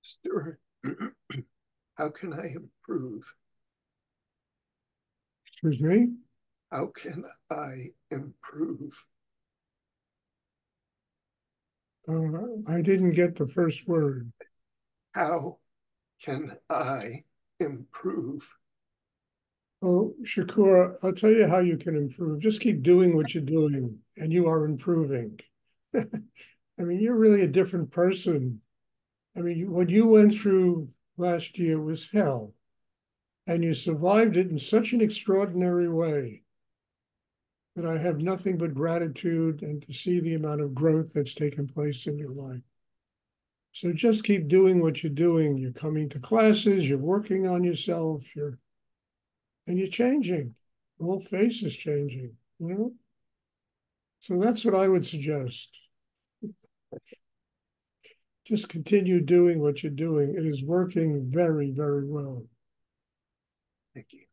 Stuart, how can I improve? Excuse me? How can I improve? I didn't get the first word. How can I improve? Oh, Shakur, I'll tell you how you can improve. Just keep doing what you're doing, and you are improving. I mean, you're really a different person. I mean, what you went through last year was hell, and you survived it in such an extraordinary way that I have nothing but gratitude and to see the amount of growth that's taken place in your life. So just keep doing what you're doing. You're coming to classes, you're working on yourself, and you're changing. The whole face is changing, you know? So that's what I would suggest. Just continue doing what you're doing. It is working very, very well. Thank you.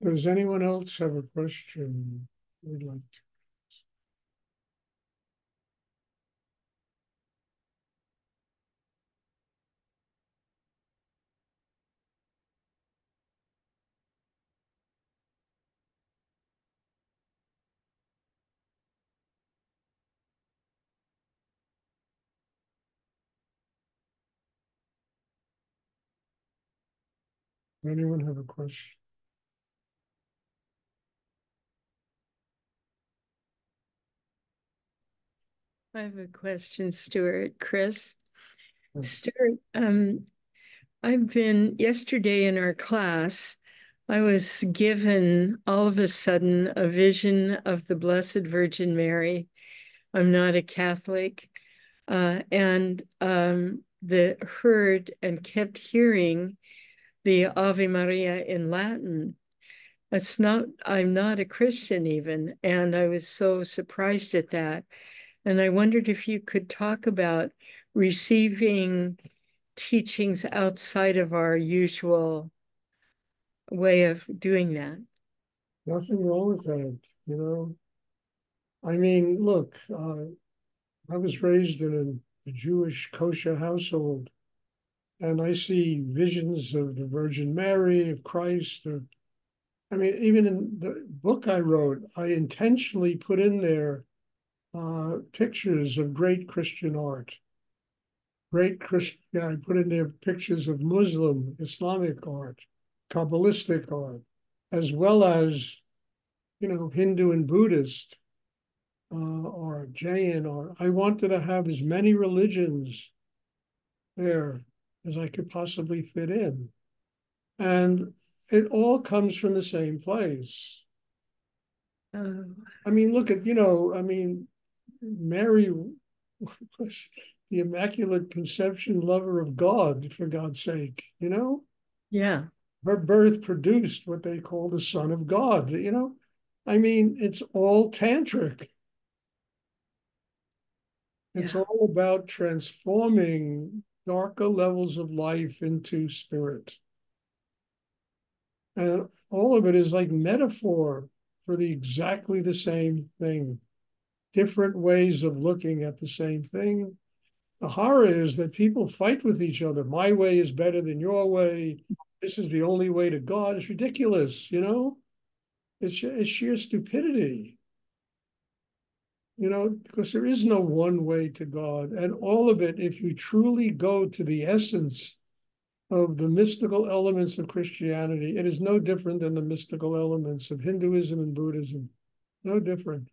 Does anyone else have a question we'd like to? Anyone have a question? I have a question, Stuart. Chris. Yes. Stuart, yesterday in our class, I was given all of a sudden a vision of the Blessed Virgin Mary. I'm not a Catholic, and heard and kept hearing the Ave Maria in Latin. I'm not a Christian even, and I was so surprised at that. And I wondered if you could talk about receiving teachings outside of our usual way of doing that. Nothing wrong with that, you know? I mean, look, I was raised in a Jewish kosher household, and I see visions of the Virgin Mary, of Christ. I mean, even in the book I wrote, I intentionally put in there pictures of great Christian art. Great Christian, yeah, I put in there pictures of Muslim, Islamic art, Kabbalistic art, as well as, Hindu and Buddhist or Jain art. I wanted to have as many religions there as I could possibly fit in. And it all comes from the same place. Oh, I mean, look at, Mary was the Immaculate Conception lover of God, for God's sake, yeah, Her birth produced what they call the Son of God. I mean, it's all tantric. It's yeah, all about transforming darker levels of life into spirit. And all of it is like metaphor for exactly the same thing, different ways of looking at the same thing. The horror is that people fight with each other. My way is better than your way. This is the only way to God. It's ridiculous. It's sheer stupidity, because there is no one way to God. And all of it, if you truly go to the essence of the mystical elements of Christianity, it is no different than the mystical elements of Hinduism and Buddhism. No different.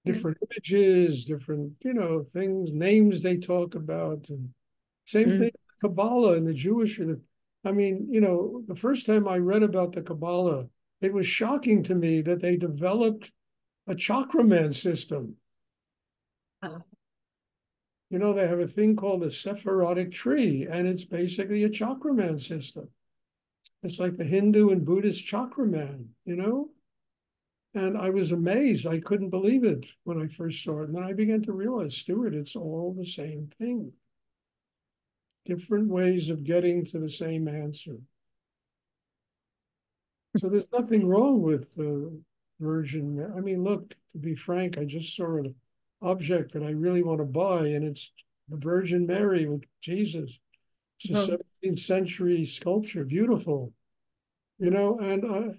yeah, Different images, different, things, names they talk about. And same mm, thing, Kabbalah and the Jewish. I mean, the first time I read about the Kabbalah, it was shocking to me that they developed a chakraman system. oh, They have a thing called the Sephirotic tree, and it's basically a chakraman system. It's like the Hindu and Buddhist chakraman. And I was amazed. I couldn't believe it when I first saw it. And then I began to realize, Stuart, it's all the same thing. Different ways of getting to the same answer. So there's nothing wrong with Virgin. I mean, look, to be frank, I just saw an object that I really want to buy, and it's the Virgin Mary with Jesus. It's a Oh, 17th century sculpture, beautiful, you know, and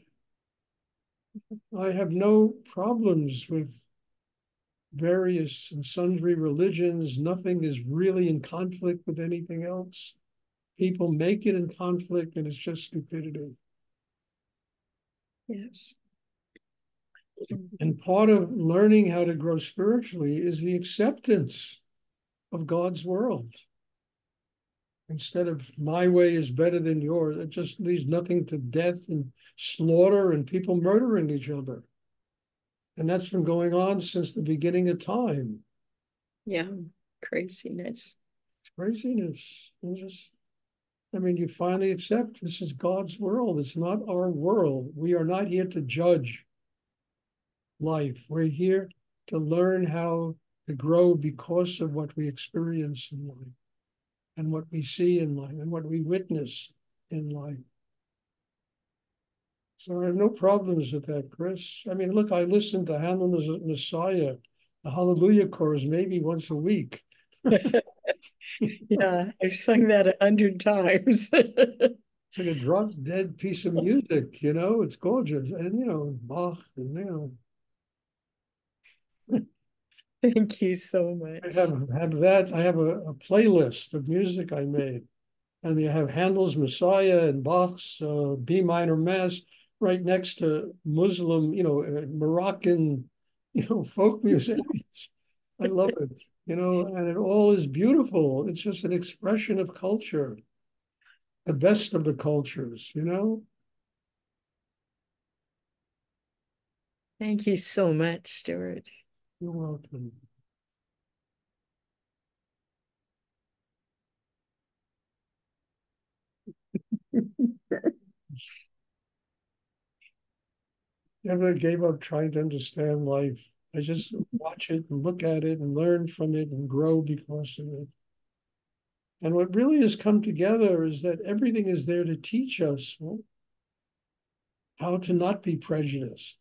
I have no problems with various and sundry religions. Nothing is really in conflict with anything else. People make it in conflict, and it's just stupidity. yes. And part of learning how to grow spiritually is the acceptance of God's world. Instead of my way is better than yours, it just leaves nothing to death and slaughter and people murdering each other. And that's been going on since the beginning of time. Yeah. Craziness. It's craziness. And just, I mean, you finally accept this is God's world. It's not our world. We are not here to judge life. We're here to learn how to grow because of what we experience in life and what we see in life and what we witness in life. So I have no problems with that, Chris. I mean, look, I listen to Handel's Messiah, the Hallelujah chorus, maybe once a week. Yeah, I've sung that 100 times. It's like a drop dead piece of music, you know, it's gorgeous. And, you know, Bach, and, you know, Thank you so I much. have that. I have a playlist of music I made. And you have Handel's Messiah and Bach's B minor Mass right next to Muslim, you know, Moroccan, you know, folk music. I love it, you know, and it all is beautiful. It's just an expression of culture, the best of the cultures, you know. Thank you so much, Stuart. You're welcome. Never gave up trying to understand life. I just watch it and look at it and learn from it and grow because of it. And what really has come together is that everything is there to teach us how to not be prejudiced,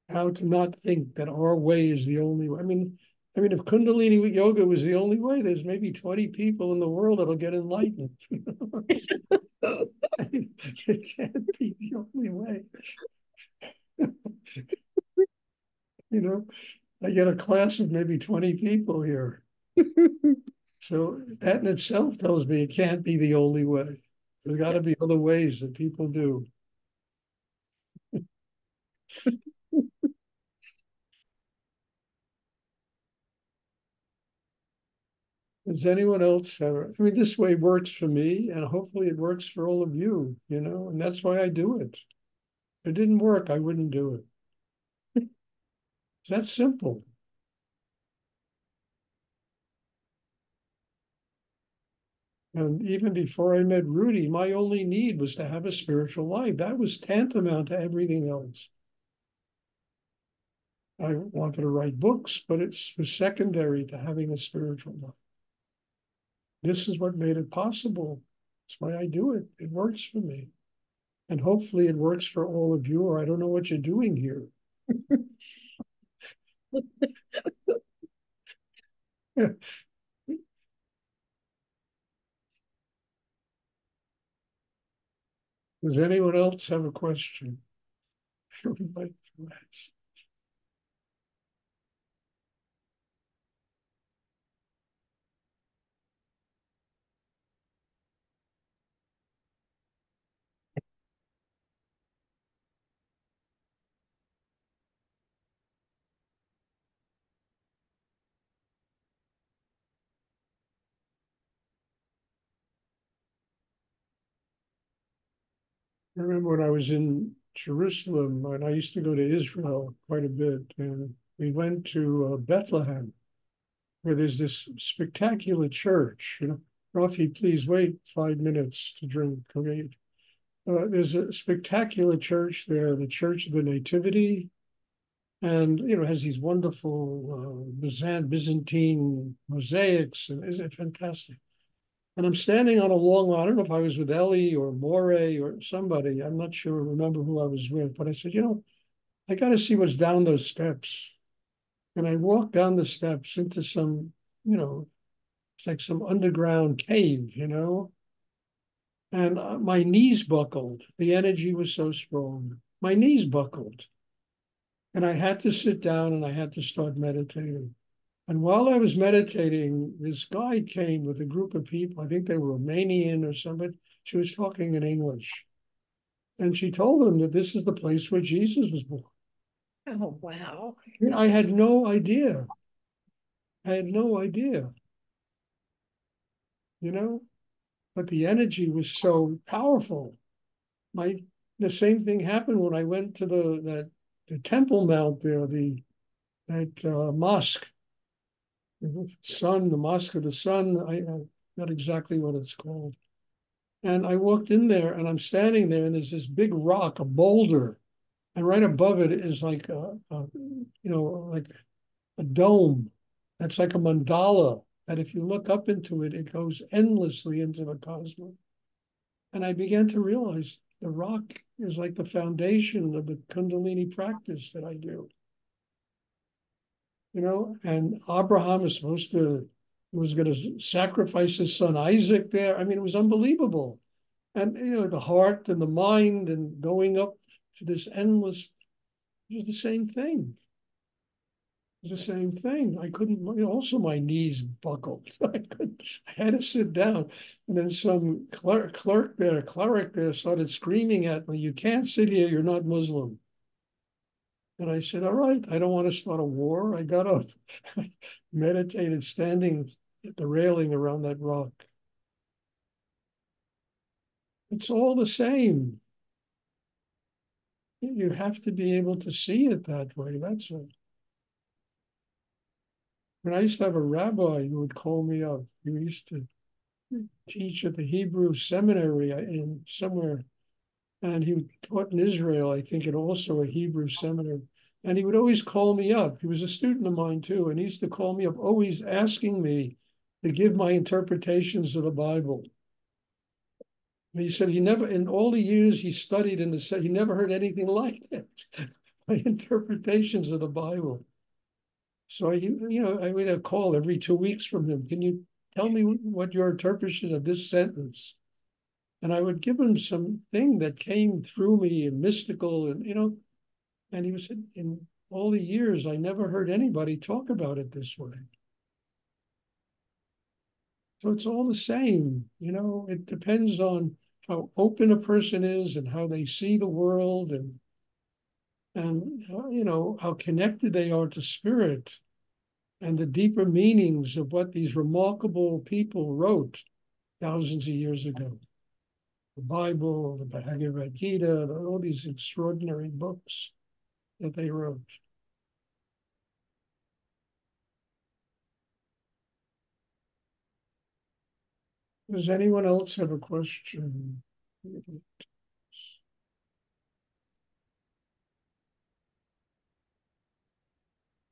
how to not think that our way is the only way. I mean, if Kundalini yoga was the only way, there's maybe 20 people in the world that'll get enlightened. It can't be the only way. You know, I get a class of maybe 20 people here. So that in itself tells me it can't be the only way. There's got to be other ways that people do. Does anyone else have? I mean, this way works for me, and hopefully it works for all of you, you know, and that's why I do it. If it didn't work, I wouldn't do it. It's that simple. And even before I met Rudy, my only need was to have a spiritual life. That was tantamount to everything else. I wanted to write books, but it was secondary to having a spiritual life. This is what made it possible. That's why I do it. It works for me. And hopefully it works for all of you, or I don't know what you're doing here. Does anyone else have a question? I would like to ask. I remember when I was in Jerusalem, and I used to go to Israel quite a bit, and we went to Bethlehem, where there's this spectacular church. You know, Rafi, please wait 5 minutes to drink. Okay, there's a spectacular church there, the Church of the Nativity, and you know has these wonderful Byzantine mosaics, and isn't it fantastic? And I'm standing on a long line. I don't know if I was with Ellie or Moray or somebody. I'm not sure, remember who I was with, but I said, you know, I got to see what's down those steps. And I walked down the steps into some, it's like some underground cave, and my knees buckled. The energy was so strong. My knees buckled. And I had to sit down and I had to start meditating. And while I was meditating, this guy came with a group of people. I think they were Romanian or somebody. She was talking in English. And she told them that this is the place where Jesus was born. Oh, wow. I mean, I had no idea. I had no idea, you know, but the energy was so powerful. The same thing happened when I went to the Temple Mount there, that mosque, the Mosque of the Sun. Not exactly what it's called. And I walked in there, and I'm standing there, and there's this big rock, a boulder, and right above it is like like a dome. That's like a mandala. That if you look up into it, it goes endlessly into the cosmos. And I began to realize the rock is like the foundation of the Kundalini practice that I do. And Abraham was going to sacrifice his son Isaac there. I mean, it was unbelievable. And, the heart and the mind and going up to this endless, it was the same thing. It was the same thing. I couldn't, also my knees buckled. I had to sit down. And then some cleric there started screaming at me, "You can't sit here, you're not Muslim." And I said, "All right, I don't want to start a war." I got up, I meditated standing at the railing around that rock. It's all the same. You have to be able to see it that way. That's all. When I used to have a rabbi who would call me up. He used to teach at the Hebrew seminary in somewhere, and he taught in Israel, I think, and also a Hebrew seminary. And he would always call me up. He was a student of mine too, and he used to call me up, always asking me to give my interpretations of the Bible. And he said he never, in all the years he studied he never heard anything like it. My interpretations of the Bible. So I would have a call every 2 weeks from him. "Can you tell me what your interpretation of this sentence?" And I would give him something that came through me and mystical, and he was in all the years, I never heard anybody talk about it this way. So it's all the same, it depends on how open a person is and how they see the world and how connected they are to spirit and the deeper meanings of what these remarkable people wrote thousands of years ago. The Bible, the Bhagavad Gita, all these extraordinary books that they wrote. Does anyone else have a question?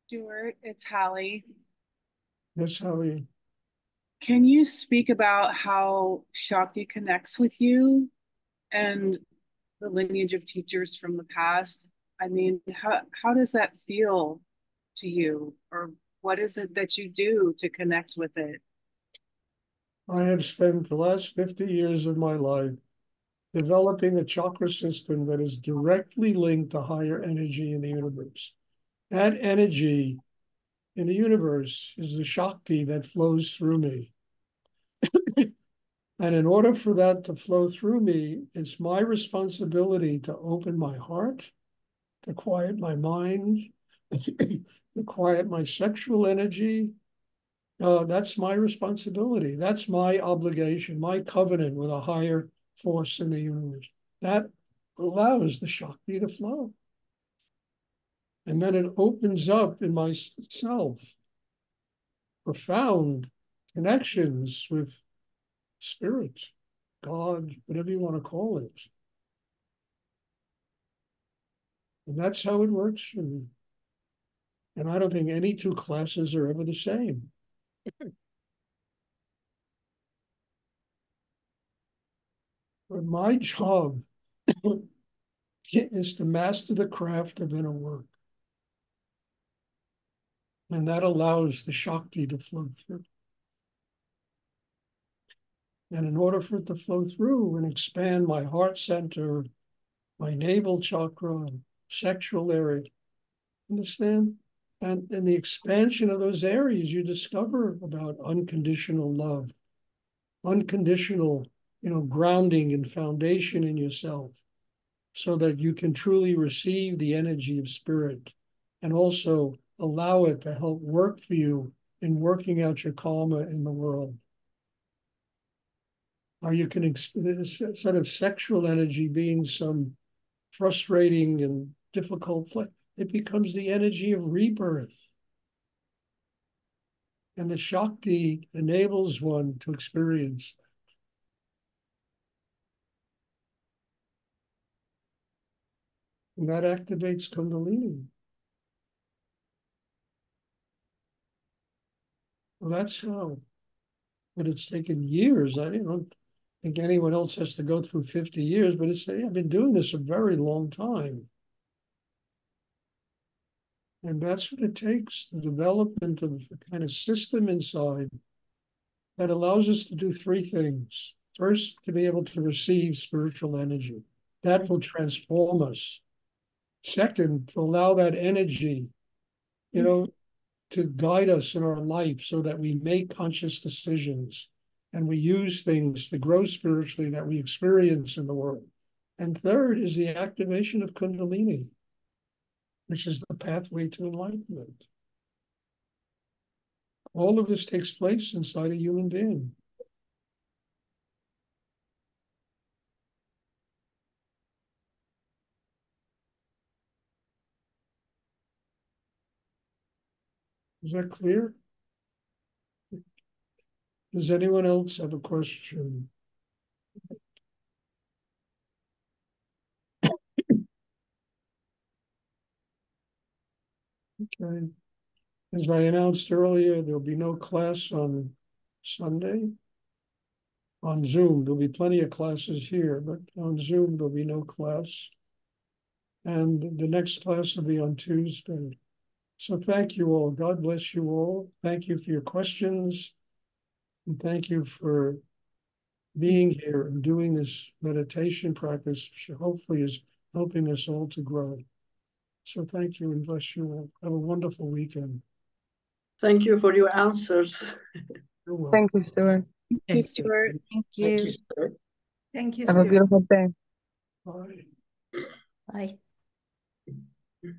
Stuart, it's Hallie. That's how we. Can you speak about how Shakti connects with you and the lineage of teachers from the past? I mean, how does that feel to you? Or what is it that you do to connect with it? I have spent the last 50 years of my life developing a chakra system that is directly linked to higher energy in the universe. That energy in the universe is the Shakti that flows through me. And in order for that to flow through me, it's my responsibility to open my heart, to quiet my mind, to quiet my sexual energy. That's my responsibility. That's my obligation, my covenant with a higher force in the universe. That allows the Shakti to flow. And then it opens up in myself profound connections with spirit, God, whatever you want to call it. And that's how it works for me. And I don't think any two classes are ever the same. But my job is to master the craft of inner work. And that allows the Shakti to flow through. And in order for it to flow through and expand my heart center, my navel chakra, sexual area, understand? And in the expansion of those areas, you discover about unconditional love, unconditional, grounding and foundation in yourself, so that you can truly receive the energy of spirit and also allow it to help work for you in working out your karma in the world. Or you can, sort of sexual energy being some frustrating and difficult place, it becomes the energy of rebirth. And the Shakti enables one to experience that. And that activates Kundalini. Well, that's how. But it's taken years. I don't think anyone else has to go through 50 years, but I've been doing this a very long time. And that's what it takes, the development of the kind of system inside that allows us to do three things. First, to be able to receive spiritual energy. That will transform us. Second, to allow that energy, to guide us in our life so that we make conscious decisions and we use things to grow spiritually that we experience in the world. And third is the activation of Kundalini, which is the pathway to enlightenment. All of this takes place inside a human being. Is that clear? Does anyone else have a question? Okay. As I announced earlier, there'll be no class on Sunday. On Zoom, there'll be plenty of classes here, but on Zoom, there'll be no class. And the next class will be on Tuesday. So thank you all. God bless you all. Thank you for your questions. And thank you for being here and doing this meditation practice, which hopefully is helping us all to grow. So thank you and bless you all. Have a wonderful weekend. Thank you for your answers. You're welcome. Thank you, Stuart. Thank you, Stuart. Thank Thank you. you, sir. Thank you, Have a Stuart. beautiful day. Bye. Bye.